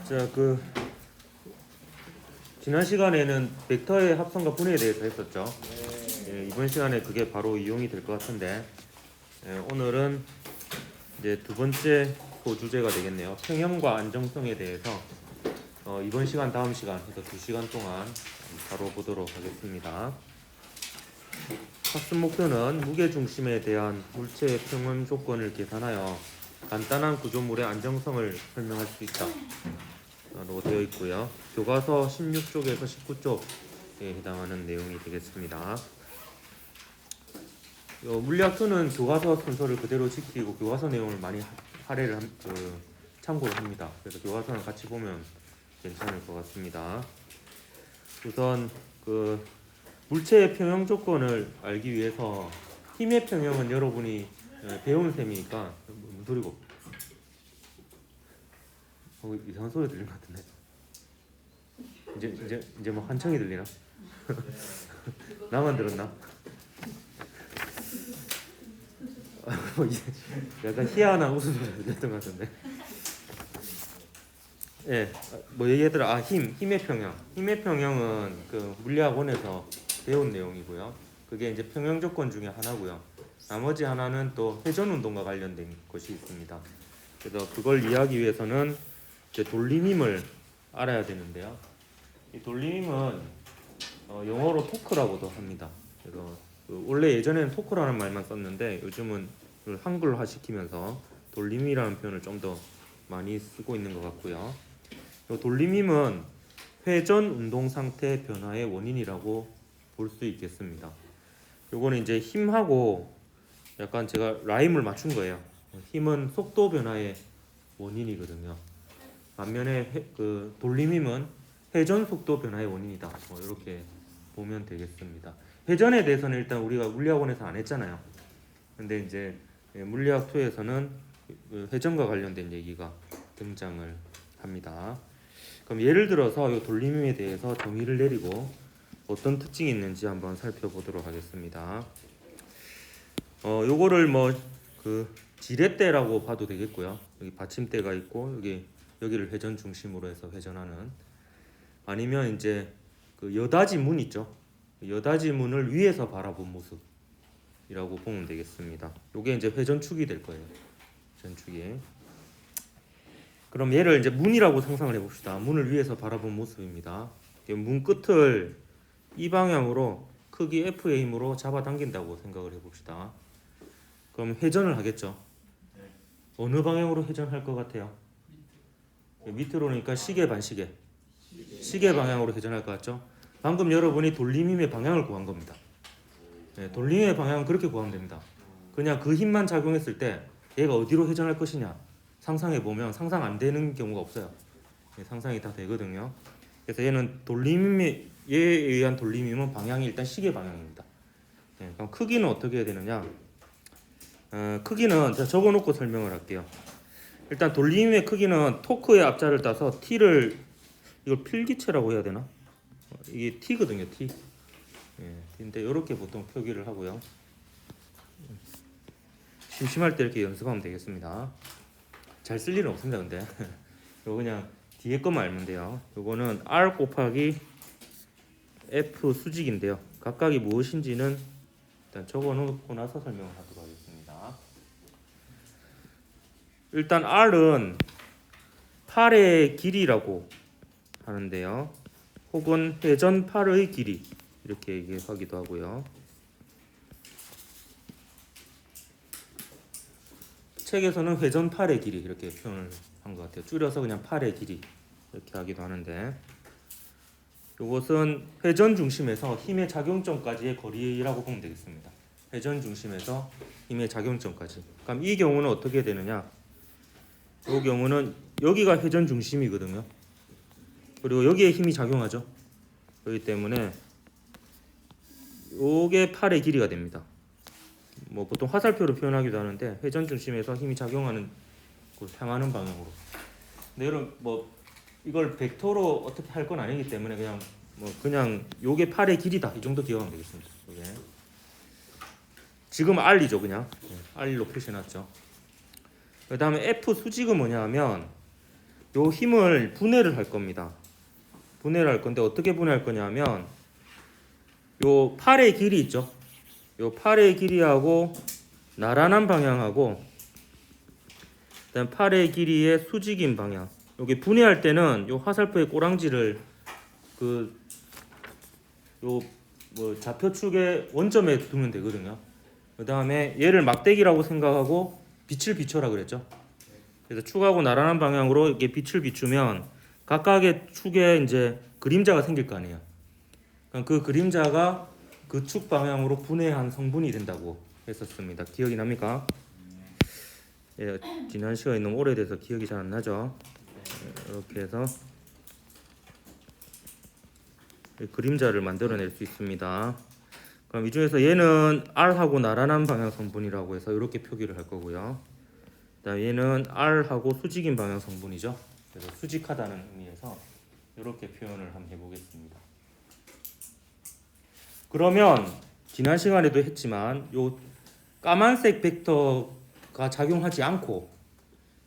자, 지난 시간에는 벡터의 합성과 분해에 대해서 했었죠. 예, 이번 시간에 그게 바로 이용이 될 것 같은데, 오늘은 이제 두 번째 주제가 되겠네요. 평형과 안정성에 대해서 이번 시간 다음 시간 해서 2시간 동안 바로 보도록 하겠습니다. 학습 목표는 무게 중심에 대한 물체의 평형 조건을 계산하여 간단한 구조물의 안정성을 설명할 수 있다 로 되어 있고요. 교과서 16쪽에서 19쪽에 해당하는 내용이 되겠습니다. 물리학2는 교과서 순서를 그대로 지키고 교과서 내용을 많이 참고를 합니다. 그래서 교과서는 같이 보면 괜찮을 것 같습니다. 우선 물체의 평형 조건을 알기 위해서 힘의 평형은 여러분이 배운 셈이니까 무슨 소리고? 이상한 소리 들린 것 같은데. 이제 뭐 한청이 들리나? 나만 들었나? 약간 희한한 웃음이 들렸던 것 같은데. 예, 뭐 얘기하더라. 힘의 평형. 힘의 평형은 물리학원에서 배운 내용이고요. 그게 이제 평형 조건 중에 하나고요. 나머지 하나는 또 회전 운동과 관련된 것이 있습니다. 그래서 그걸 이해하기 위해서는 이제 돌림힘을 알아야 되는데요. 이 돌림힘은 영어로 토크라고도 합니다. 그래서 원래 예전에는 토크라는 말만 썼는데 요즘은 한글화 시키면서 돌림이라는 표현을 좀 더 많이 쓰고 있는 것 같고요. 돌림힘은 회전 운동 상태 변화의 원인이라고 볼 수 있겠습니다. 요거는 이제 힘하고 약간 제가 라임을 맞춘 거예요. 힘은 속도 변화의 원인이거든요. 반면에 돌림힘은 회전 속도 변화의 원인이다. 이렇게 보면 되겠습니다. 회전에 대해서는 일단 우리가 물리학원에서 안 했잖아요. 근데 이제 물리학 2에서는 회전과 관련된 얘기가 등장을 합니다. 그럼 예를 들어서 이 돌림힘에 대해서 정의를 내리고 어떤 특징이 있는지 한번 살펴보도록 하겠습니다. 요거를 지렛대라고 봐도 되겠고요. 여기 받침대가 있고 여기를 회전 중심으로 해서 회전하는, 아니면 이제 여닫이 문 있죠. 여닫이 문을 위에서 바라본 모습이라고 보면 되겠습니다. 요게 이제 회전축이 될 거예요. 회전축이. 그럼 얘를 이제 문이라고 상상을 해봅시다. 문을 위에서 바라본 모습입니다. 문 끝을 이 방향으로 크기 F의 힘으로 잡아당긴다고 생각을 해봅시다. 그럼 회전을 하겠죠. 어느 방향으로 회전할 것 같아요? 밑으로니까 시계 반시계. 시계 방향으로 회전할 것 같죠? 방금 여러분이 돌림힘의 방향을 구한 겁니다. 돌림힘의 방향은 그렇게 구하면 됩니다. 그냥 그 힘만 작용했을 때 얘가 어디로 회전할 것이냐 상상해보면 상상 안 되는 경우가 없어요. 상상이 다 되거든요. 그래서 얘는 얘에 의한 돌림힘은 방향이 일단 시계 방향입니다. 그럼 크기는 어떻게 해야 되느냐? 크기는 제가 적어놓고 설명을 할게요. 일단 돌림힘의 크기는 토크의 앞자를 따서 t를, 이걸 필기체라고 해야 되나? 이게 t거든요, t. 근데 이렇게 보통 표기를 하고요. 심심할 때 이렇게 연습하면 되겠습니다. 잘 쓸 일은 없습니다, 근데. 이거 그냥 뒤에 것만 알면 돼요. 이거는 r 곱하기 f 수직인데요. 각각이 무엇인지는 일단 적어놓고 나서 설명을 하도록 하겠습니다. 일단 r은 팔의 길이라고 하는데요. 혹은 회전팔의 길이 이렇게 얘기하기도 하고요. 책에서는 회전팔의 길이 이렇게 표현을 한 것 같아요. 줄여서 그냥 팔의 길이 이렇게 하기도 하는데, 이것은 회전 중심에서 힘의 작용점까지의 거리라고 보면 되겠습니다. 회전 중심에서 힘의 작용점까지. 그럼 이 경우는 어떻게 되느냐? 이 경우는 여기가 회전 중심이거든요. 그리고 여기에 힘이 작용하죠. 그렇기 때문에 이게 팔의 길이가 됩니다. 보통 화살표로 표현하기도 하는데 회전 중심에서 힘이 작용하는 향하는 방향으로. 근데 여러분 이걸 벡터로 어떻게 할 건 아니기 때문에 그냥 요게 팔의 길이다 이 정도 기억하면 되겠습니다. 요게. 지금 R이죠, 그냥 R로 표시해놨죠. 그 다음에 F 수직은 뭐냐면 요 힘을 분해를 할 겁니다. 분해를 할 건데 어떻게 분해할 거냐면 요 팔의 길이 있죠. 요 팔의 길이하고 나란한 방향하고 그다음 팔의 길이의 수직인 방향. 여기 분해할 때는 요 화살표의 꼬랑지를 그 요 뭐 좌표축의 원점에 두면 되거든요. 그 다음에 얘를 막대기라고 생각하고 빛을 비춰라 그랬죠. 그래서 축하고 나란한 방향으로 이렇게 빛을 비추면 각각의 축에 이제 그림자가 생길 거 아니에요. 그 그림자가 그 축 방향으로 분해한 성분이 된다고 했었습니다. 기억이 납니까? 예, 지난 시간이 너무 오래돼서 기억이 잘 안 나죠. 이렇게 해서 그림자를 만들어낼 수 있습니다. 그럼 이 중에서 얘는 R하고 나란한 방향 성분이라고 해서 이렇게 표기를 할 거고요. 그다음 얘는 R하고 수직인 방향 성분이죠. 그래서 수직하다는 의미에서 이렇게 표현을 한번 해보겠습니다. 그러면 지난 시간에도 했지만 요 까만색 벡터가 작용하지 않고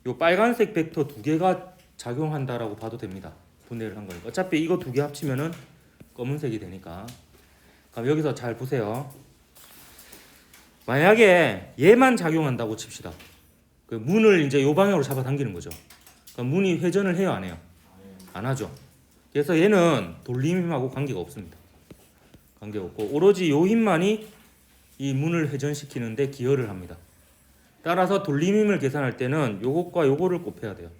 요 빨간색 벡터 두 개가 작용한다라고 봐도 됩니다. 분해를 한 거니까. 어차피 이거 두 개 합치면은 검은색이 되니까. 그럼 여기서 잘 보세요. 만약에 얘만 작용한다고 칩시다. 그 문을 이제 요 방향으로 잡아당기는 거죠. 그럼 문이 회전을 해요, 안 해요? 안 하죠. 그래서 얘는 돌림힘하고 관계가 없습니다. 관계가 없고 오로지 요 힘만이 이 문을 회전시키는데 기여를 합니다. 따라서 돌림힘을 계산할 때는 요것과 요거를 곱해야 돼요.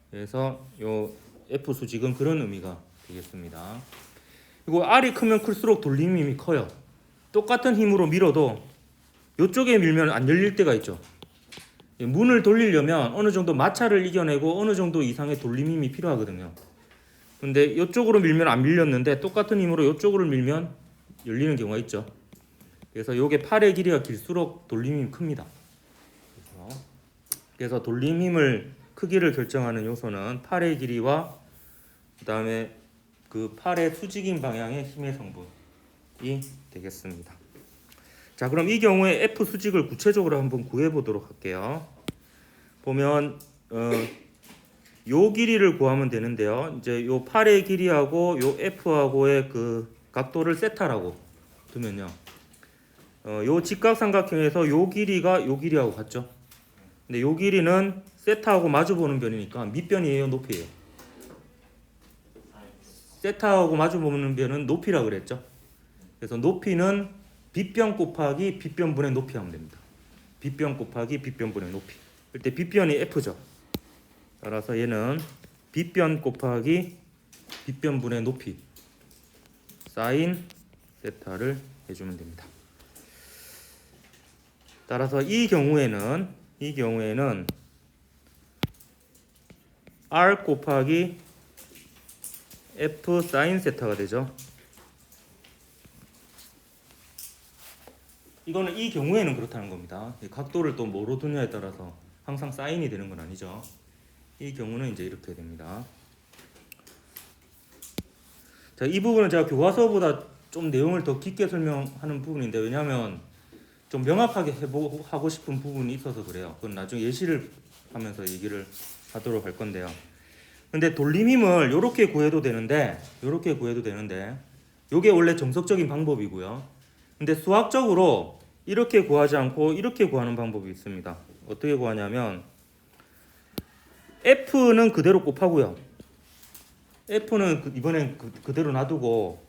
그래서 요 F 수직은 그런 의미가 되겠습니다. 그리고 R이 크면 클수록 돌림힘이 커요. 똑같은 힘으로 밀어도 이쪽에 밀면 안 열릴 때가 있죠. 문을 돌리려면 어느 정도 마찰을 이겨내고 어느 정도 이상의 돌림힘이 필요하거든요. 근데 이쪽으로 밀면 안 밀렸는데 똑같은 힘으로 이쪽으로 밀면 열리는 경우가 있죠. 그래서 요게 팔의 길이가 길수록 돌림힘이 큽니다. 그래서 돌림힘을 크기를 결정하는 요소는 팔의 길이와 그 다음에 그 팔의 수직인 방향의 힘의 성분이 되겠습니다. 자, 그럼 이 경우에 F 수직을 구체적으로 한번 구해 보도록 할게요. 보면 요 길이를 구하면 되는데요. 이제 요 팔의 길이하고 요 F하고의 그 각도를 세타라고 두면요. 요 직각삼각형에서 요 길이가 요 길이하고 같죠. 근데 요 길이는 세타하고 마주보는 변이니까 밑변이에요, 높이에요? 세타하고 마주보는 변은 높이라 그랬죠. 그래서 높이는 빗변 곱하기 빗변분의 높이 하면 됩니다. 빗변 곱하기 빗변분의 높이. 그때 빗변이 F죠. 따라서 얘는 빗변 곱하기 빗변분의 높이 사인 세타를 해주면 됩니다. 따라서 이 경우에는 R 곱하기 F 사인 세타가 되죠. 이거는 이 경우에는 그렇다는 겁니다. 각도를 또 뭐로 두냐에 따라서 항상 사인이 되는 건 아니죠. 이 경우는 이제 이렇게 됩니다. 자, 이 부분은 제가 교과서보다 좀 내용을 더 깊게 설명하는 부분인데 왜냐하면 좀 명확하게 하고 싶은 부분이 있어서 그래요. 그건 나중에 예시를 하면서 얘기를 하도록 할 건데요. 근데 돌림힘을 이렇게 구해도 되는데 이게 원래 정석적인 방법이고요. 근데 수학적으로 이렇게 구하지 않고 이렇게 구하는 방법이 있습니다. 어떻게 구하냐면 F는 그대로 곱하고요. F는 이번엔 그대로 놔두고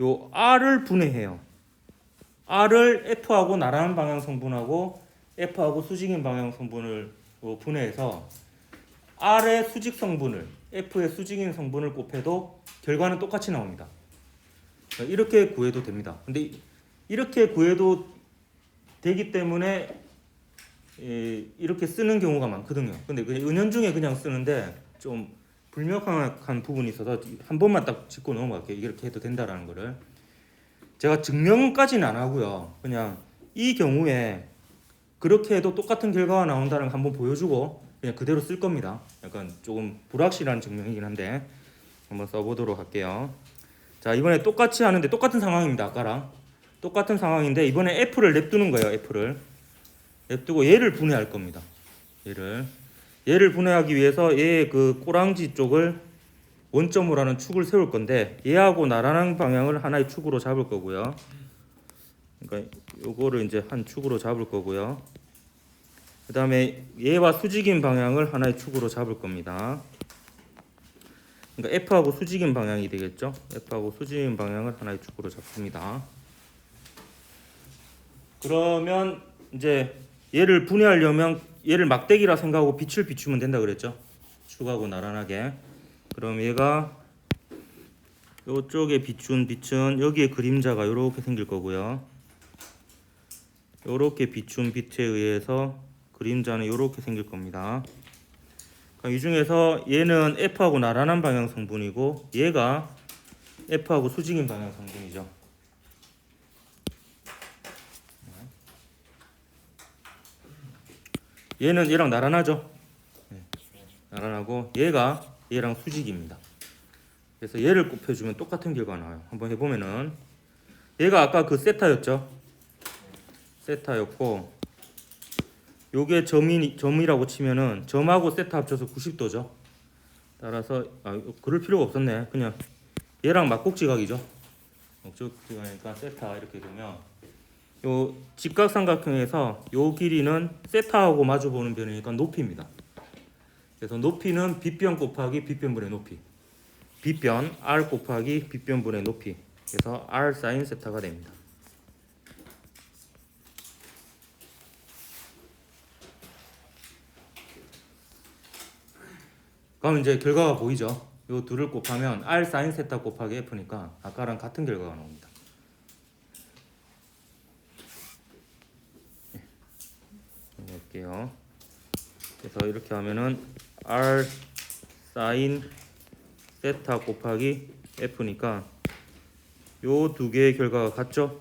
요 R을 분해해요. R을 F하고 나란한 방향 성분하고 F하고 수직인 방향 성분을 분해해서 R의 수직 성분을 F의 수직인 성분을 곱해도 결과는 똑같이 나옵니다. 이렇게 구해도 됩니다. 근데 이렇게 구해도 되기 때문에 이렇게 쓰는 경우가 많거든요. 근데 은연중에 그냥 쓰는데 좀 불명확한 부분이 있어서 한 번만 딱 짚고 넘어갈게요. 이렇게 해도 된다라는 거를. 제가 증명까지는 안 하고요. 그냥 이 경우에 그렇게 해도 똑같은 결과가 나온다는 걸 한번 보여주고 그냥 그대로 쓸 겁니다. 약간 조금 불확실한 증명이긴 한데 한번 써보도록 할게요. 자, 이번에 똑같이 하는데 똑같은 상황입니다. 아까랑 똑같은 상황인데 이번에 F를 냅두는 거예요. F를 냅두고 얘를 분해할 겁니다. 얘를 얘를 분해하기 위해서 얘의 그 꼬랑지 쪽을 원점으로 하는 축을 세울 건데 얘하고 나란한 방향을 하나의 축으로 잡을 거고요. 그러니까 요거를 이제 한 축으로 잡을 거고요. 그 다음에 얘와 수직인 방향을 하나의 축으로 잡을 겁니다. 그러니까 F하고 수직인 방향이 되겠죠. F하고 수직인 방향을 하나의 축으로 잡습니다. 그러면 이제 얘를 분해하려면 얘를 막대기라 생각하고 빛을 비추면 된다 그랬죠. 축하고 나란하게. 그럼 얘가 이쪽에 비춘 빛은 여기에 그림자가 이렇게 생길 거고요. 이렇게 비춘 빛에 의해서 그림자는 이렇게 생길 겁니다. 이 중에서 얘는 F하고 나란한 방향 성분이고 얘가 F하고 수직인 방향 성분이죠. 얘는 얘랑 나란하죠. 나란하고 얘가 얘랑 수직입니다. 그래서 얘를 곱해주면 똑같은 결과가 나와요. 한번 해보면은 얘가 아까 그 세타였죠. 세타였고 요게 점이라고 치면은 점하고 세타 합쳐서 90도죠. 따라서 그럴 필요가 없었네. 그냥 얘랑 막곡지각이죠. 막곡지각이니까 세타 이렇게 되면 요 직각삼각형에서 요 길이는 세타하고 마주보는 변이니까 높이입니다. 그래서 높이는 빗변 곱하기 빗변분의 높이. 빗변 r 곱하기 빗변분의 높이. 그래서 r 사인 세타가 됩니다. 그럼 이제 결과가 보이죠? 요 둘을 곱하면 r 사인 세타 곱하기 f니까 아까랑 같은 결과가 나옵니다. 볼게요. 그래서 이렇게 하면은 r 사인 세타 곱하기 f니까 요 두 개의 결과가 같죠?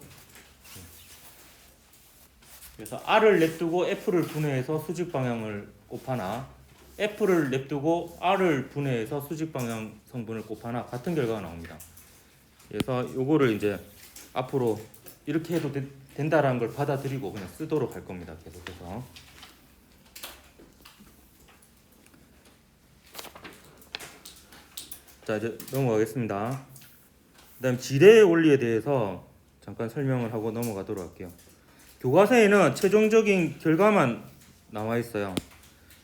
그래서 r을 냅두고 f를 분해해서 수직 방향을 곱하나 f를 냅두고 r을 분해해서 수직 방향 성분을 곱하나 같은 결과가 나옵니다. 그래서 요거를 이제 앞으로 이렇게 해도 된다라는 걸 받아들이고 그냥 쓰도록 할 겁니다. 계속해서. 자, 이제 넘어가겠습니다. 그다음 지뢰의 원리에 대해서 잠깐 설명을 하고 넘어가도록 할게요. 교과서에는 최종적인 결과만 나와 있어요.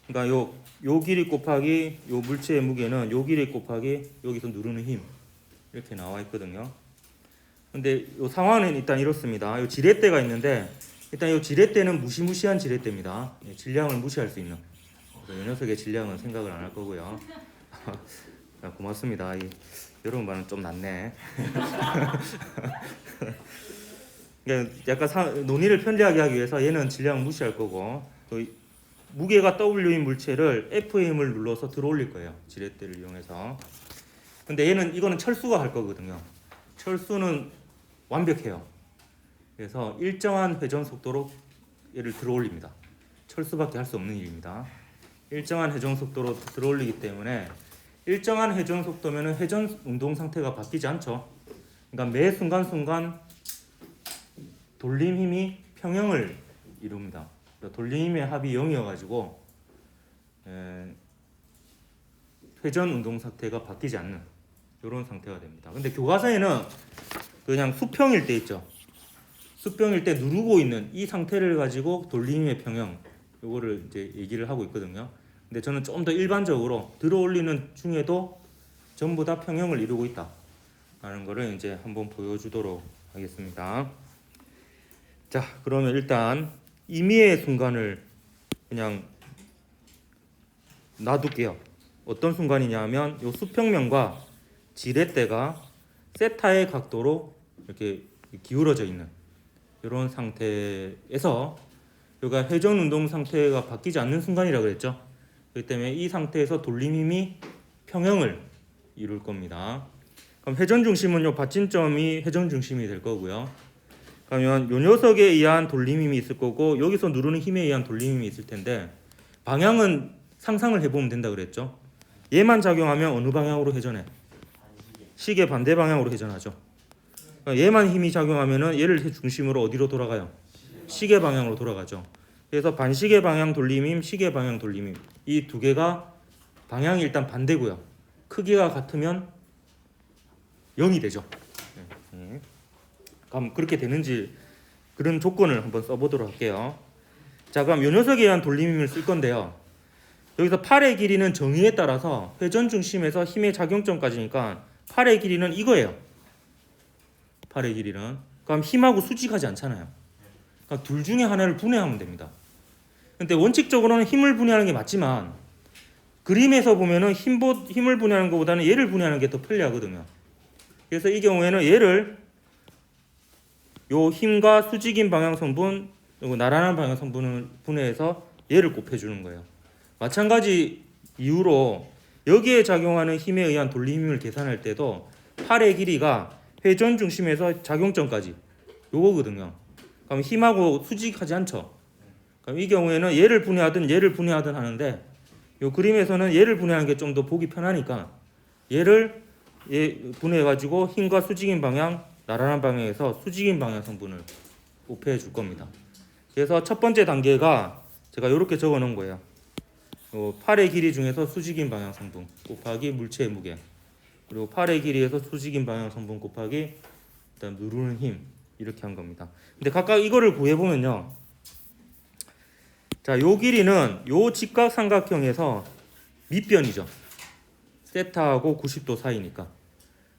그러니까 요 길이 곱하기 요 물체의 무게는 요 길이 곱하기 여기서 누르는 힘 이렇게 나와 있거든요. 근데 요 상황은 일단 이렇습니다. 요 지렛대가 있는데 일단 요 지렛대는 무시무시한 지렛대입니다. 질량을 무시할 수 있는. 이 녀석의 질량은 생각을 안 할 거고요. 고맙습니다. 여러분 말은 좀 낫네. 그러니까 약간 논의를 편리하게 하기 위해서 얘는 질량을 무시할 거고 또 무게가 W인 물체를 F의 힘을 눌러서 들어올릴 거예요. 지렛대를 이용해서. 근데 이거는 철수가 할 거거든요. 철수는 완벽해요. 그래서 일정한 회전 속도로 얘를 들어올립니다. 철수밖에 할 수 없는 일입니다. 일정한 회전 속도로 들어올리기 때문에 일정한 회전 속도면은 회전 운동 상태가 바뀌지 않죠. 그러니까 매 순간순간 돌림 힘이 평형을 이룹니다. 돌림 힘의 합이 0이어가지고 회전 운동 상태가 바뀌지 않는 이런 상태가 됩니다. 근데 교과서에는 그냥 수평일 때 있죠. 수평일 때 누르고 있는 이 상태를 가지고 돌림 힘의 평형 요거를 이제 얘기를 하고 있거든요. 근데 저는 좀 더 일반적으로 들어올리는 중에도 전부 다 평형을 이루고 있다라는 거를 이제 한번 보여주도록 하겠습니다. 자, 그러면 일단 임의의 순간을 그냥 놔둘게요. 어떤 순간이냐면 요 수평면과 지렛대가 세타의 각도로 이렇게 기울어져 있는 이런 상태에서 여기가 회전 운동 상태가 바뀌지 않는 순간이라고 그랬죠. 그렇기 때문에 이 상태에서 돌림 힘이 평형을 이룰 겁니다. 그럼 회전 중심은 요 받침점이 회전 중심이 될 거고요. 그러면 요 녀석에 의한 돌림 힘이 있을 거고 여기서 누르는 힘에 의한 돌림 힘이 있을 텐데 방향은 상상을 해보면 된다 그랬죠. 얘만 작용하면 어느 방향으로 회전해? 시계 반대 방향으로 회전하죠. 그러니까 얘만 힘이 작용하면은 얘를 중심으로 어디로 돌아가요? 시계 방향으로 돌아가죠. 그래서 반시계 방향 돌림힘, 시계 방향 돌림힘 이 두 개가 방향이 일단 반대고요. 크기가 같으면 0이 되죠. 그럼 그렇게 되는지 그런 조건을 한번 써보도록 할게요. 자, 그럼 요 녀석에 의한 돌림힘을 쓸 건데요. 여기서 팔의 길이는 정의에 따라서 회전 중심에서 힘의 작용점까지니까 팔의 길이는 이거예요. 팔의 길이는. 그럼 힘하고 수직하지 않잖아요. 그러니까 둘 중에 하나를 분해하면 됩니다. 근데 원칙적으로는 힘을 분해하는 게 맞지만 그림에서 보면은 힘을 분해하는 것보다는 얘를 분해하는 게 더 편리하거든요. 그래서 이 경우에는 얘를 요 힘과 수직인 방향 성분 그리고 나란한 방향 성분을 분해해서 얘를 곱해주는 거예요. 마찬가지 이유로 여기에 작용하는 힘에 의한 돌림힘을 계산할 때도 팔의 길이가 회전 중심에서 작용점까지 요거거든요. 그럼 힘하고 수직하지 않죠. 그럼 이 경우에는 얘를 분해하든 하는데 요 그림에서는 얘를 분해하는 게 좀 더 보기 편하니까 얘를 분해해 가지고 힘과 수직인 방향, 나란한 방향에서 수직인 방향 성분을 곱해 줄 겁니다. 그래서 첫 번째 단계가 제가 이렇게 적어 놓은 거예요. 팔의 길이 중에서 수직인 방향 성분 곱하기 물체의 무게, 그리고 팔의 길이에서 수직인 방향 성분 곱하기 일단 누르는 힘, 이렇게 한 겁니다. 근데 각각 이거를 구해 보면요. 자, 요 길이는 요 직각삼각형에서 밑변이죠. 세타하고 90도 사이니까.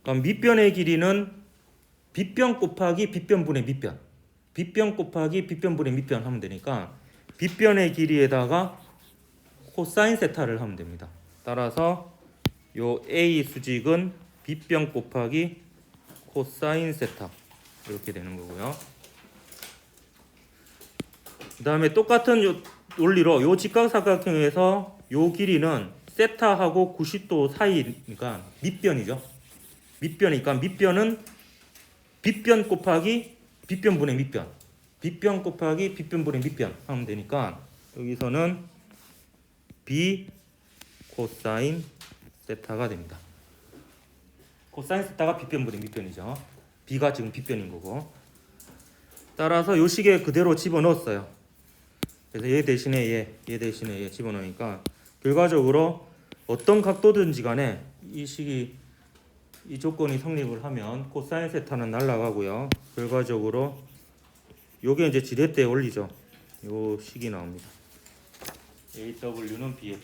그럼 밑변의 길이는 빗변 곱하기 빗변분의 밑변. 빗변 곱하기 빗변분의 밑변 하면 되니까 빗변의 길이에다가 코사인 세타를 하면 됩니다. 따라서 요 A 수직은 빗변 곱하기 코사인 세타 이렇게 되는 거고요. 그 다음에 똑같은 요 논리로 요 직각삼각형에서 요 길이는 세타하고 90도 사이니까 밑변이죠. 밑변이니까 밑변은 빗변 곱하기 빗변분의 밑변. 빗변 곱하기 빗변분의 밑변 하면 되니까 여기서는 B 코사인 세타가 됩니다. 코사인 세타가 빗변분의 밑변이죠. B가 지금 빗변인 거고. 따라서 요 식에 그대로 집어넣었어요. 그래서 얘 대신에 얘 대신에 얘 집어넣으니까 결과적으로 어떤 각도든지 간에 이 식이 이 조건이 성립을 하면 코사인 세타는 날아가고요. 결과적으로 요게 이제 지렛대에 올리죠. 요 식이 나옵니다. AW는 B에.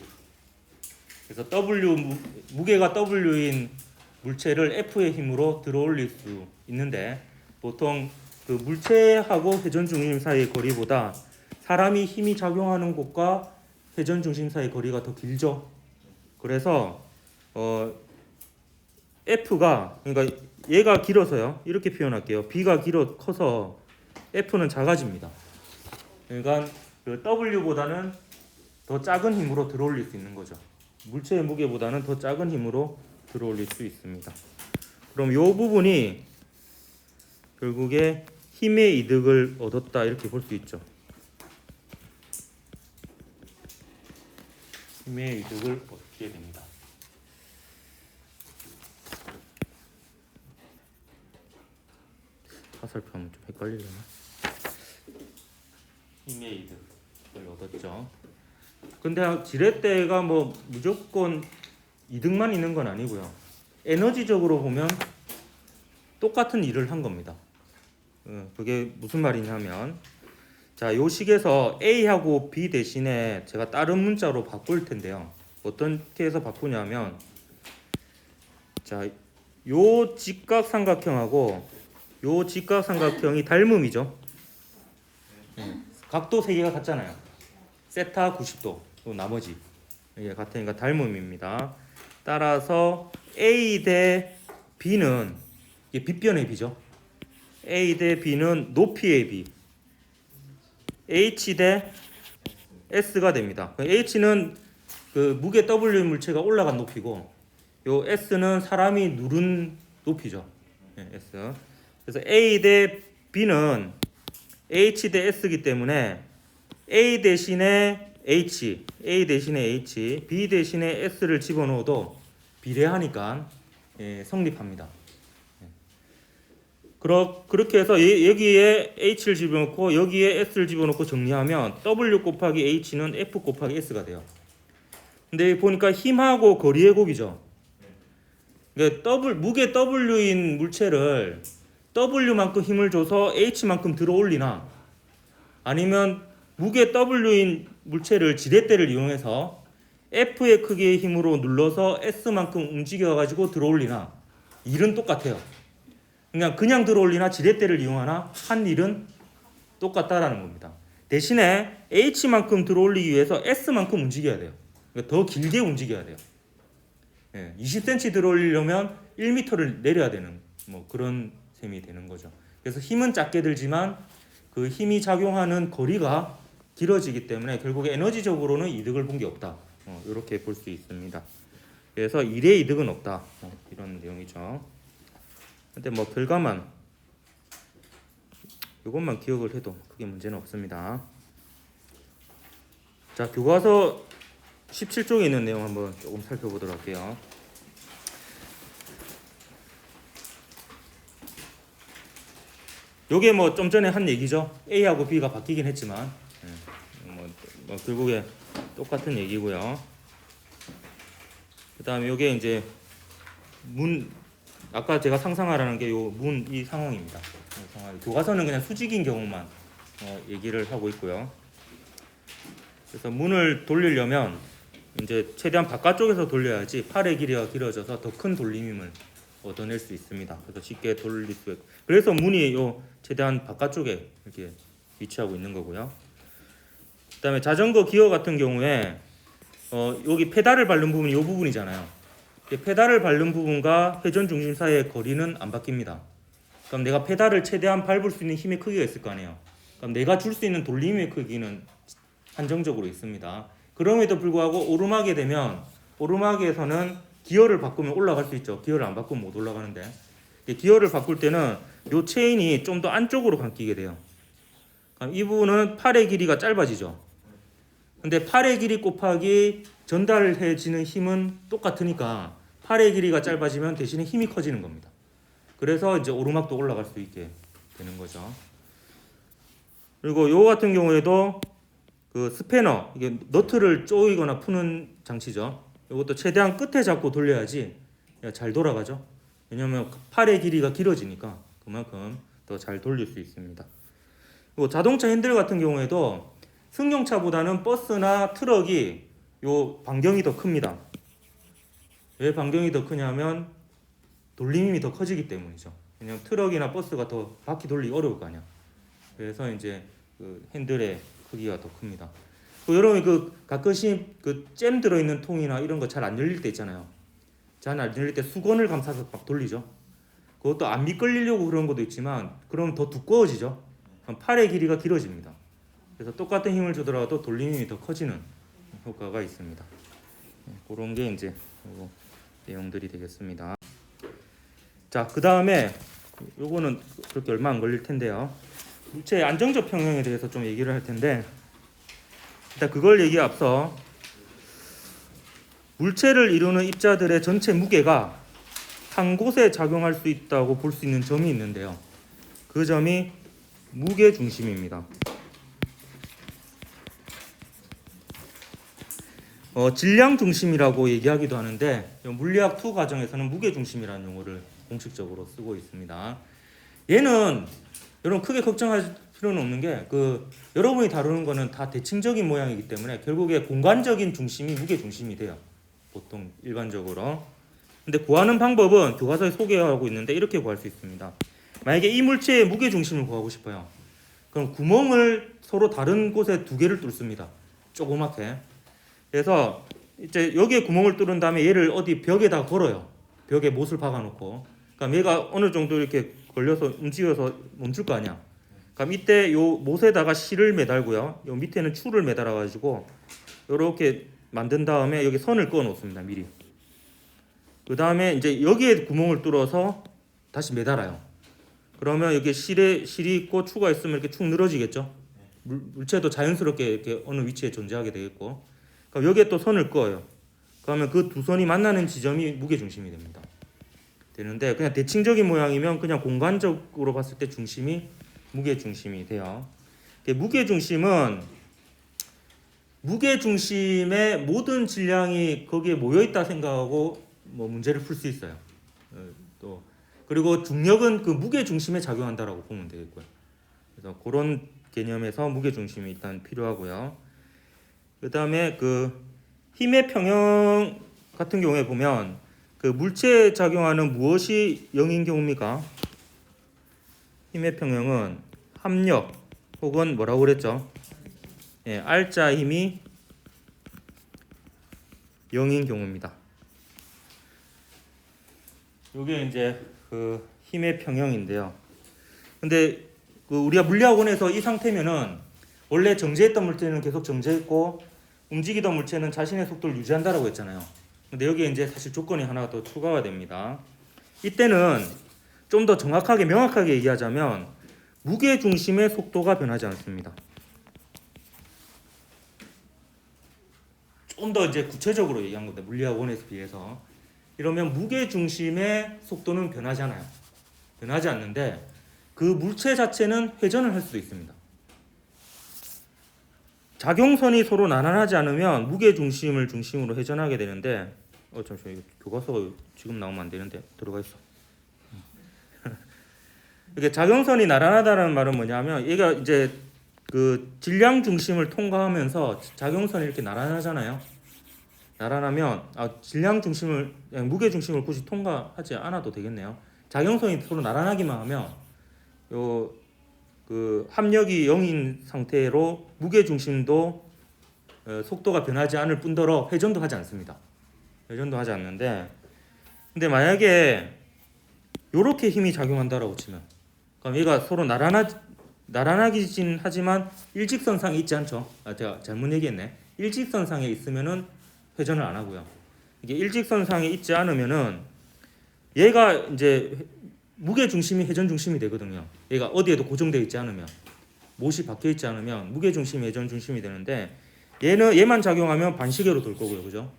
그래서 W 무게가 W인 물체를 F의 힘으로 들어올릴 수 있는데 보통 그 물체하고 회전 중심 사이의 거리보다 사람이 힘이 작용하는 곳과 회전 중심 사이의 거리가 더 길죠. 그래서 F가 그러니까 얘가 길어서요. 이렇게 표현할게요. B가 커서 F는 작아집니다. 그러니까 그 W보다는 더 작은 힘으로 들어올릴 수 있는 거죠. 물체의 무게보다는 더 작은 힘으로 들어올릴 수 있습니다. 그럼 이 부분이 결국에 힘의 이득을 얻었다 이렇게 볼 수 있죠. 힘의 이득을 얻게 됩니다. 화살표하면 좀 헷갈리려나? 힘의 이득을 얻었죠. 근데 지렛대가 뭐 무조건 이득만 있는 건 아니고요. 에너지적으로 보면 똑같은 일을 한 겁니다. 그게 무슨 말이냐면 자, 요 식에서 A하고 B 대신에 제가 다른 문자로 바꿀 텐데요. 어떻게 해서 바꾸냐면 자, 요 직각삼각형하고 요 직각삼각형이 닮음이죠. 각도 세 개가 같잖아요. 세타 90도, 또 나머지 이게 같으니까 닮음입니다. 따라서 A 대 B는 이게 빗변의 B죠. A 대 B는 높이의 B, H 대 S가 됩니다. H는 그 무게 W 물체가 올라간 높이고, 요 S는 사람이 누른 높이죠. S. 그래서 A 대 B는 H 대 S이기 때문에 A 대신에 H, A 대신에 H, B 대신에 S를 집어넣어도 비례하니까 성립합니다. 그렇게 해서 여기에 H를 집어넣고 여기에 S를 집어넣고 정리하면 W 곱하기 H는 F 곱하기 S가 돼요. 근데 보니까 힘하고 거리의 곱이죠. 그러니까 무게 W인 물체를 W만큼 힘을 줘서 H만큼 들어 올리나, 아니면 무게 W인 물체를 지렛대를 이용해서 F의 크기의 힘으로 눌러서 S만큼 움직여가지고 들어 올리나, 일은 똑같아요. 그냥 들어 올리나 지렛대를 이용하나 한 일은 똑같다라는 겁니다. 대신에 H만큼 들어 올리기 위해서 S만큼 움직여야 돼요. 그러니까 더 길게 움직여야 돼요. 20cm 들어 올리려면 1m를 내려야 되는 뭐 그런 셈이 되는 거죠. 그래서 힘은 작게 들지만 그 힘이 작용하는 거리가 길어지기 때문에 결국에 에너지적으로는 이득을 본 게 없다. 이렇게 볼 수 있습니다. 그래서 일의 이득은 없다. 이런 내용이죠. 근데 뭐 결과만 이것만 기억을 해도 크게 문제는 없습니다. 자, 교과서 17쪽에 있는 내용 한번 조금 살펴보도록 할게요. 요게 뭐 좀 전에 한 얘기죠. A하고 B가 바뀌긴 했지만 뭐 결국에 똑같은 얘기고요. 그 다음에 요게 이제 아까 제가 상상하라는 게 요 이 상황입니다. 교과서는 그냥 수직인 경우만 얘기를 하고 있고요. 그래서 문을 돌리려면 이제 최대한 바깥쪽에서 돌려야지 팔의 길이가 길어져서 더 큰 돌림힘을 얻어낼 수 있습니다. 그래서 쉽게 돌릴 수 있고, 그래서 문이 요 최대한 바깥쪽에 이렇게 위치하고 있는 거고요. 그다음에 자전거 기어 같은 경우에 여기 페달을 밟는 부분이 이 부분이잖아요. 페달을 밟는 부분과 회전 중심 사이의 거리는 안 바뀝니다. 그럼 내가 페달을 최대한 밟을 수 있는 힘의 크기가 있을 거 아니에요. 그럼 내가 줄 수 있는 돌림의 크기는 한정적으로 있습니다. 그럼에도 불구하고 오르막에 되면 오르막에서는 기어를 바꾸면 올라갈 수 있죠. 기어를 안 바꾸면 못 올라가는데, 기어를 바꿀 때는 이 체인이 좀 더 안쪽으로 감기게 돼요. 이 부분은 팔의 길이가 짧아지죠. 근데 팔의 길이 곱하기 전달해지는 힘은 똑같으니까 팔의 길이가 짧아지면 대신에 힘이 커지는 겁니다. 그래서 이제 오르막도 올라갈 수 있게 되는 거죠. 그리고 요 같은 경우에도 그 스패너, 이게 너트를 조이거나 푸는 장치죠. 이것도 최대한 끝에 잡고 돌려야지 잘 돌아가죠. 왜냐하면 팔의 길이가 길어지니까 그만큼 더 잘 돌릴 수 있습니다. 그리고 자동차 핸들 같은 경우에도 승용차보다는 버스나 트럭이 요 반경이 더 큽니다. 왜 반경이 더 크냐면 돌림힘이 더 커지기 때문이죠. 왜냐하면 트럭이나 버스가 더 바퀴 돌리기 어려울 거 아니야. 그래서 이제 그 핸들의 크기가 더 큽니다. 여러분이 가끔씩 잼 들어있는 통이나 이런 거 잘 안 열릴 때 있잖아요. 잘 안 열릴 때 수건을 감싸서 막 돌리죠. 그것도 안 미끌리려고 그런 것도 있지만 그럼 더 두꺼워지죠. 그럼 팔의 길이가 길어집니다. 그래서 똑같은 힘을 주더라도 돌림이 더 커지는 효과가 있습니다. 그런 게 이제 내용들이 되겠습니다. 자, 그 다음에 요거는 그렇게 얼마 안 걸릴 텐데요. 물체의 안정적 평형에 대해서 좀 얘기를 할 텐데, 일단 그걸 얘기에 앞서 물체를 이루는 입자들의 전체 무게가 한 곳에 작용할 수 있다고 볼 수 있는 점이 있는데요. 그 점이 무게 중심입니다. 질량 중심이라고 얘기하기도 하는데 물리학 2 과정에서는 무게 중심이라는 용어를 공식적으로 쓰고 있습니다. 얘는 여러분 크게 걱정할 필요는 없는 게 여러분이 다루는 거는 다 대칭적인 모양이기 때문에 결국에 공간적인 중심이 무게 중심이 돼요. 보통 일반적으로. 근데 구하는 방법은 교과서에 소개하고 있는데 이렇게 구할 수 있습니다. 만약에 이 물체의 무게 중심을 구하고 싶어요. 그럼 구멍을 서로 다른 곳에 2개를 뚫습니다. 조그맣게. 그래서 이제 여기에 구멍을 뚫은 다음에 얘를 어디 벽에다 걸어요. 벽에 못을 박아놓고. 그럼 얘가 어느 정도 이렇게 걸려서 움직여서 멈출 거 아니야. 그럼 이때 요 못에다가 실을 매달고요. 요 밑에는 줄을 매달아 가지고 이렇게 만든 다음에 여기 선을 그어 놓습니다. 미리. 그 다음에 이제 여기에 구멍을 뚫어서 다시 매달아요. 그러면 여기 실이 있고 추가 있으면 이렇게 축 늘어지겠죠. 물체도 자연스럽게 이렇게 어느 위치에 존재하게 되겠고. 그럼 여기에 또 선을 그어요. 그러면 그 두 선이 만나는 지점이 무게 중심이 됩니다. 되는데 그냥 대칭적인 모양이면 그냥 공간적으로 봤을 때 중심이 무게 중심이 돼요. 무게 중심은 무게 중심의 모든 질량이 거기에 모여 있다 생각하고 뭐 문제를 풀 수 있어요. 또 그리고 중력은 그 무게 중심에 작용한다라고 보면 되겠고요. 그래서 그런 개념에서 무게 중심이 일단 필요하고요. 그다음에 그 힘의 평형 같은 경우에 보면 그 물체에 작용하는 무엇이 0인 경우입니까? 힘의 평형은 합력 혹은 뭐라고 그랬죠? 예, R자 힘이 0인 경우입니다. 이게 이제 그 힘의 평형인데요. 근데 그 우리가 물리학원에서 이 상태면은 원래 정지했던 물체는 계속 정지했고 움직이던 물체는 자신의 속도를 유지한다라고 했잖아요. 근데 여기에 이제 사실 조건이 하나 더 추가가 됩니다. 이때는 좀 더 정확하게 명확하게 얘기하자면 무게 중심의 속도가 변하지 않습니다. 좀 더 이제 구체적으로 얘기한 건데 물리학원에서 비해서 이러면 무게 중심의 속도는 변하지 않아요. 변하지 않는데 그 물체 자체는 회전을 할 수도 있습니다. 작용선이 서로 나란하지 않으면 무게 중심을 중심으로 회전하게 되는데 잠시만 이거 교과서가 지금 나오면 안 되는데 들어가 있어. 이게 작용선이 나란하다는 말은 뭐냐면 얘가 이제 그 질량 중심을 통과하면서 작용선이 이렇게 나란하잖아요. 나란하면 질량 중심을 무게 중심을 굳이 통과하지 않아도 되겠네요. 작용선이 서로 나란하기만 하면 요 그 합력이 0인 상태로 무게 중심도 속도가 변하지 않을 뿐더러 회전도 하지 않습니다. 회전도 하지 않는데 근데 만약에 요렇게 힘이 작용한다라고 치면 그럼 얘가 서로 나란하긴 하지만 일직선상에 있지 않죠. 제가 잘못 얘기했네. 일직선상에 있으면은 회전을 안 하고요. 이게 일직선상에 있지 않으면은 얘가 이제 무게 중심이 회전 중심이 되거든요. 얘가 어디에도 고정되어 있지 않으면 못이 박혀 있지 않으면 무게 중심이 회전 중심이 되는데 얘만 작용하면 반시계로 돌 거고요. 그죠?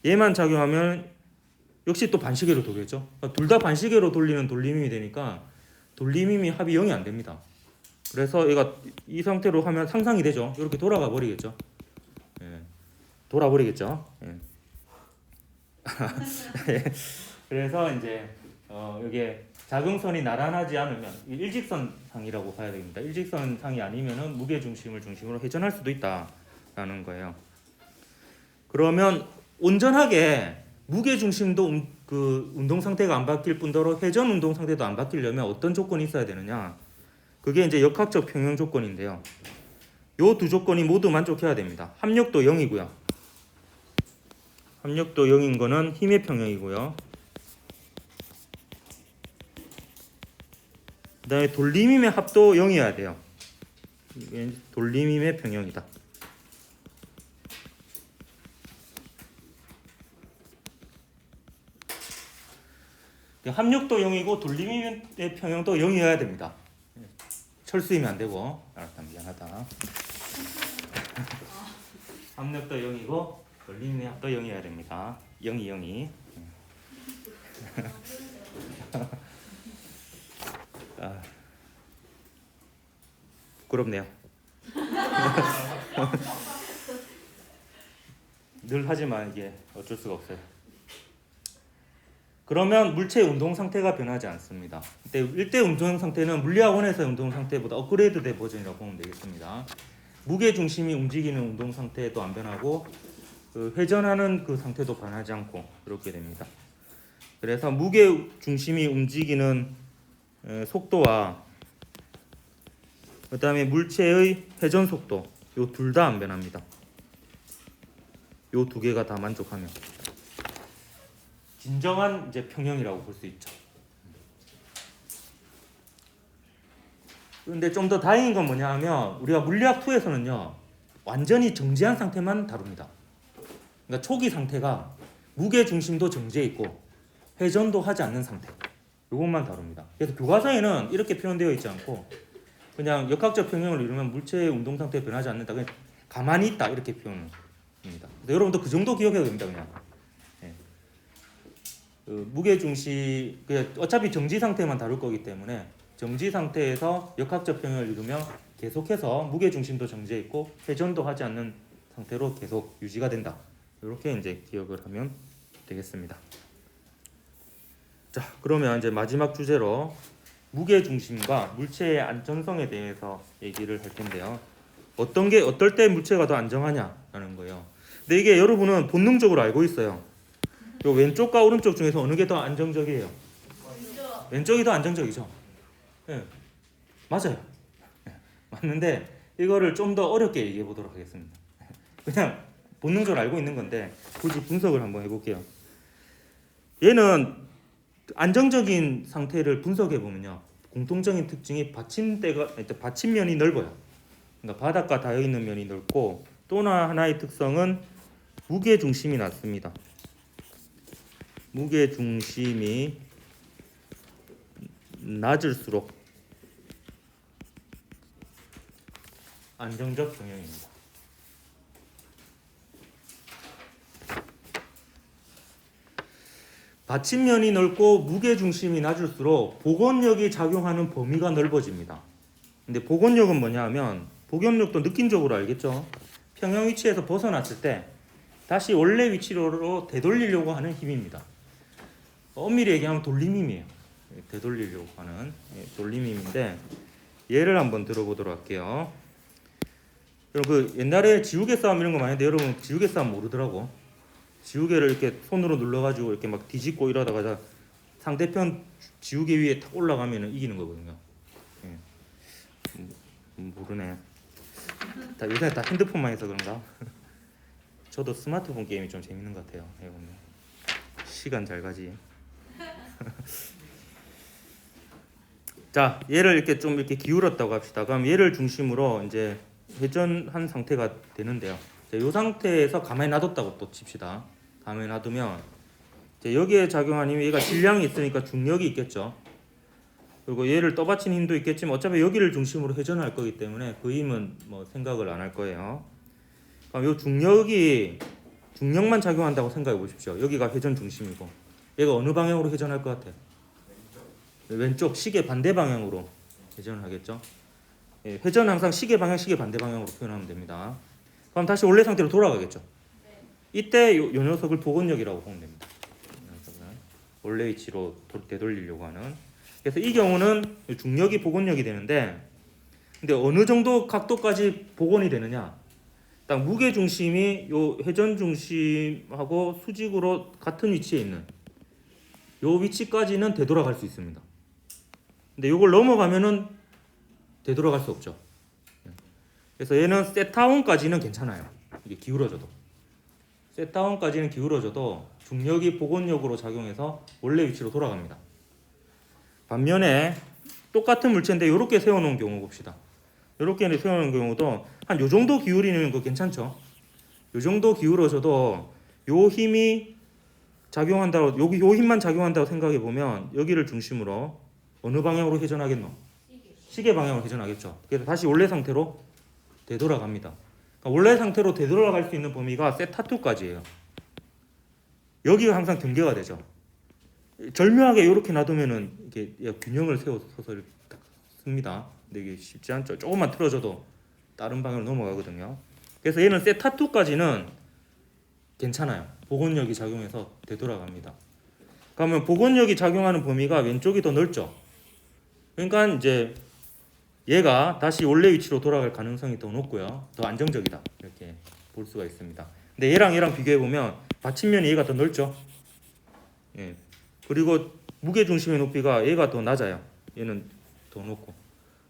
얘만 작용하면 역시 또 반시계로 돌겠죠. 둘 다 반시계로 돌리는 돌림힘이 되니까 돌림힘이 합이 0이 안 됩니다. 그래서 얘가 이 상태로 하면 상상이 되죠. 이렇게 돌아가 버리겠죠. 예. 돌아버리겠죠. 예. 그래서 이제 이게 작용선이 나란하지 않으면 일직선상이라고 봐야 됩니다. 일직선상이 아니면은 무게 중심을 중심으로 회전할 수도 있다라는 거예요. 그러면 온전하게 무게 중심도 그 운동 상태가 안 바뀔 뿐더러 회전 운동 상태도 안 바뀌려면 어떤 조건이 있어야 되느냐? 그게 이제 역학적 평형 조건인데요. 요 두 조건이 모두 만족해야 됩니다. 합력도 0이고요. 합력도 0인 거는 힘의 평형이고요. 그 다음에 돌림힘의 합도 0이어야 돼요. 이게 돌림힘의 평형이다. 합력도 0이고 돌림힘의 평형도 0이어야 됩니다. 철수이면 안 되고 알았다 미안하다. 합력도 0이고 돌림힘의 합도 0이어야 됩니다. 0이 부끄럽네요. 늘 하지만 이게 어쩔 수가 없어요. 그러면 물체의 운동 상태가 변하지 않습니다. 이때 운동 상태는 물리학원에서의 운동 상태보다 업그레이드된 버전이라고 보면 되겠습니다. 무게 중심이 움직이는 운동 상태도 안 변하고 그 회전하는 그 상태도 변하지 않고 이렇게 됩니다. 그래서 무게 중심이 움직이는 속도와 그 다음에 물체의 회전 속도 요 둘 다 안 변합니다. 요 두 개가 다 만족하면 진정한 이제 평형이라고 볼 수 있죠. 그런데 좀 더 다행인 건 뭐냐 하면 우리가 물리학 2에서는요 완전히 정지한 상태만 다룹니다. 그러니까 초기 상태가 무게 중심도 정지해 있고 회전도 하지 않는 상태 이것만 다룹니다. 그래서 교과서에는 이렇게 표현되어 있지 않고 그냥 역학적 평형을 이루면 물체의 운동 상태에 변하지 않는다. 그냥 가만히 있다 이렇게 표현합니다. 여러분도 그 정도 기억해도 됩니다. 그냥 그 무게 중심 어차피 정지 상태만 다룰 거기 때문에 정지 상태에서 역학적 평형을 이루면 계속해서 무게 중심도 정지해 있고 회전도 하지 않는 상태로 계속 유지가 된다. 이렇게 이제 기억을 하면 되겠습니다. 자, 그러면 이제 마지막 주제로 무게 중심과 물체의 안정성에 대해서 얘기를 할 텐데요. 어떨 때 물체가 더 안정하냐라는 거예요. 근데 이게 여러분은 본능적으로 알고 있어요. 요 왼쪽과 오른쪽 중에서 어느 게 더 안정적이에요? 왼쪽이 더 안정적이죠. 네, 맞아요. 네, 맞는데 이거를 좀 더 어렵게 얘기해 보도록 하겠습니다. 그냥 본능적으로 알고 있는 건데 굳이 분석을 한번 해볼게요. 얘는 안정적인 상태를 분석해 보면요, 공통적인 특징이 받침면이 넓어요. 그러니까 바닥과 닿아 있는 면이 넓고, 또 하나의 특성은 무게 중심이 낮습니다. 무게 중심이 낮을수록 안정적 경영입니다. 받침면이 넓고 무게 중심이 낮을수록 복원력이 작용하는 범위가 넓어집니다. 근데 복원력은 뭐냐 하면, 복원력도 느낌적으로 알겠죠? 평형 위치에서 벗어났을 때 다시 원래 위치로 되돌리려고 하는 힘입니다. 엄밀히 얘기하면 돌림힘이에요. 되돌리려고 하는 돌림힘인데, 예를 한번 들어보도록 할게요. 여러분, 그 옛날에 지우개 싸움 이런 거 많이 했는데 여러분 지우개 싸움 모르더라고. 지우개를 이렇게 손으로 눌러가지고 이렇게 막 뒤집고 이러다가 상대편 지우개 위에 탁 올라가면 이기는 거거든요. 예. 모르네. 요새 다 핸드폰만 해서 그런가? 저도 스마트폰 게임이 좀 재밌는 것 같아요. 시간 잘 가지. 자, 얘를 이렇게 좀 이렇게 기울였다고 합시다. 그럼 얘를 중심으로 이제 회전한 상태가 되는데요. 이 상태에서 가만히 놔뒀다고 또 칩시다. 가만히 놔두면 이제 여기에 작용하는 얘가 질량이 있으니까 중력이 있겠죠. 그리고 얘를 떠받치는 힘도 있겠지만 어차피 여기를 중심으로 회전할 거기 때문에 그 힘은 뭐 생각을 안 할 거예요. 그럼 이 중력만 작용한다고 생각해 보십시오. 여기가 회전 중심이고 얘가 어느 방향으로 회전할 것 같아요? 왼쪽 시계 반대 방향으로 회전을 하겠죠. 예, 회전 항상 시계 방향, 시계 반대 방향으로 표현하면 됩니다. 그럼 다시 원래 상태로 돌아가겠죠. 이때 요 녀석을 복원력이라고 보면 됩니다. 원래 위치로 되돌리려고 하는. 그래서 이 경우는 중력이 복원력이 되는데, 근데 어느 정도 각도까지 복원이 되느냐? 딱 무게 중심이 요 회전 중심하고 수직으로 같은 위치에 있는 요 위치까지는 되돌아갈 수 있습니다. 근데 요걸 넘어가면은 되돌아갈 수 없죠. 그래서 얘는 셋다운까지는 괜찮아요. 이게 기울어져도. 셋다운까지는 기울어져도 중력이 복원력으로 작용해서 원래 위치로 돌아갑니다. 반면에 똑같은 물체인데 이렇게 세워놓은 경우 봅시다. 이렇게 세워놓은 경우도 한 요 정도 기울이는 거 괜찮죠? 요 정도 기울어져도 요 힘이 작용한다고, 여기 요 힘만 작용한다고 생각해 보면 여기를 중심으로 어느 방향으로 회전하겠노? 시계 방향으로 회전하겠죠. 그래서 다시 원래 상태로 되돌아갑니다. 그러니까 원래 상태로 되돌아갈 수 있는 범위가 세타2까지예요. 여기가 항상 경계가 되죠. 절묘하게 이렇게 놔두면은 이렇게 균형을 세워서 이렇게 딱 씁니다. 근데 이게 쉽지 않죠. 조금만 틀어져도 다른 방향으로 넘어가거든요. 그래서 얘는 세타2까지는 괜찮아요. 복원력이 작용해서 되돌아갑니다. 그러면 복원력이 작용하는 범위가 왼쪽이 더 넓죠. 그러니까 이제 얘가 다시 원래 위치로 돌아갈 가능성이 더 높고요. 더 안정적이다. 이렇게 볼 수가 있습니다. 근데 얘랑 비교해 보면 받침면이 얘가 더 넓죠. 예. 그리고 무게 중심의 높이가 얘가 더 낮아요. 얘는 더 높고.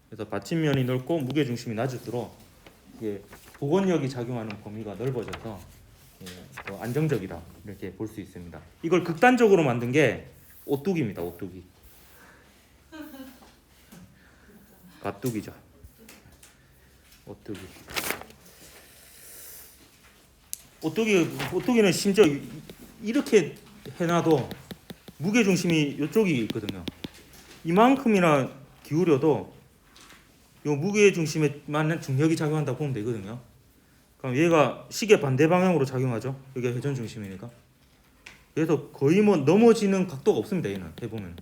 그래서 받침면이 넓고 무게 중심이 낮을수록 이게 복원력이 작용하는 범위가 넓어져서 더 안정적이다. 이렇게 볼 수 있습니다. 이걸 극단적으로 만든 게 오뚜기입니다. 오뚜기. 가뚜기죠. 오뚜기는 심지어 이렇게 해놔도 무게 중심이 이쪽이 있거든요. 이만큼이나 기울여도 요 무게 중심에 맞는 중력이 작용한다고 보면 되거든요. 그럼 얘가 시계 반대 방향으로 작용하죠. 여기가 회전 중심이니까. 그래서 거의 뭐 넘어지는 각도가 없습니다. 얘는 해보면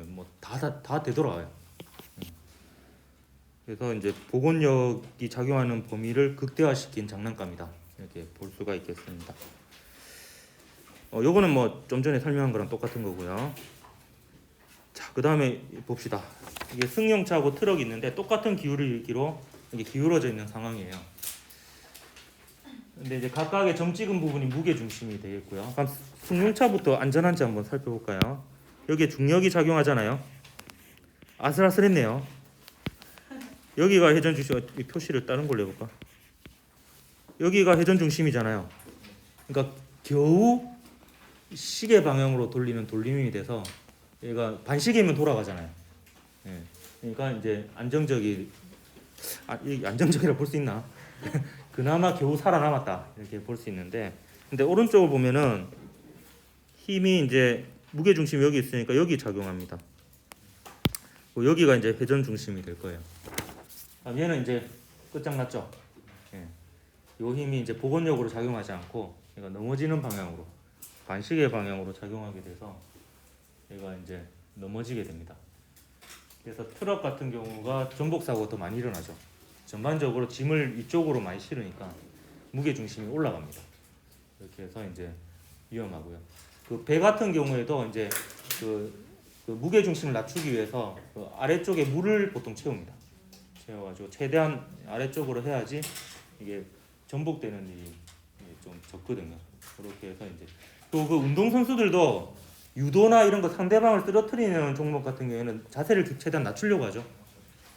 뭐 다 되돌아와요. 그래서 이제 복원력이 작용하는 범위를 극대화시킨 장난감이다. 이렇게 볼 수가 있겠습니다. 요거는 뭐 좀 전에 설명한 거랑 똑같은 거고요. 자, 그 다음에 봅시다. 이게 승용차하고 트럭이 있는데 똑같은 기울기로 이게 기울어져 있는 상황이에요. 근데 이제 각각의 점 찍은 부분이 무게 중심이 되겠고요. 그럼 승용차부터 안전한지 한번 살펴볼까요? 여기에 중력이 작용하잖아요. 아슬아슬했네요. 여기가 회전 중심, 이 표시를 다른 걸로 해볼까? 여기가 회전 중심이잖아요. 그러니까 겨우 시계 방향으로 돌리는 돌림이 돼서 얘가 반시계면 돌아가잖아요. 예. 그러니까 이제 안정적이라 볼 수 있나? 그나마 겨우 살아남았다 이렇게 볼 수 있는데, 근데 오른쪽을 보면은 힘이 이제 무게 중심이 여기 있으니까 여기 작용합니다. 여기가 이제 회전 중심이 될 거예요. 얘는 이제 끝장났죠. 예. 요 힘이 이제 복원력으로 작용하지 않고 얘가 넘어지는 방향으로 반시계 방향으로 작용하게 돼서 얘가 이제 넘어지게 됩니다. 그래서 트럭 같은 경우가 전복 사고가 더 많이 일어나죠. 전반적으로 짐을 이쪽으로 많이 실으니까 무게 중심이 올라갑니다. 이렇게 해서 이제 위험하고요. 그 배 같은 경우에도 이제 그 무게 중심을 낮추기 위해서 그 아래쪽에 물을 보통 채웁니다. 채워가지고 최대한 아래쪽으로 해야지 이게 전복되는 일이 좀 적거든요. 그렇게 해서 이제 또 그 운동 선수들도 유도나 이런 거 상대방을 쓰러뜨리는 종목 같은 경우에는 자세를 최대한 낮추려고 하죠.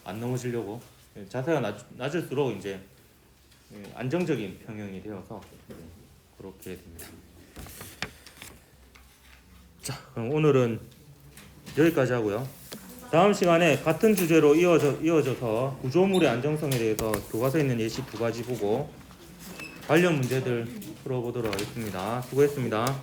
안 넘어지려고. 자세가 낮을수록 이제 안정적인 평형이 되어서 그렇게 됩니다. 자, 그럼 오늘은 여기까지 하고요. 다음 시간에 같은 주제로 이어져서 구조물의 안정성에 대해서 교과서에 있는 예시 2가지 보고 관련 문제들 풀어보도록 하겠습니다. 수고했습니다.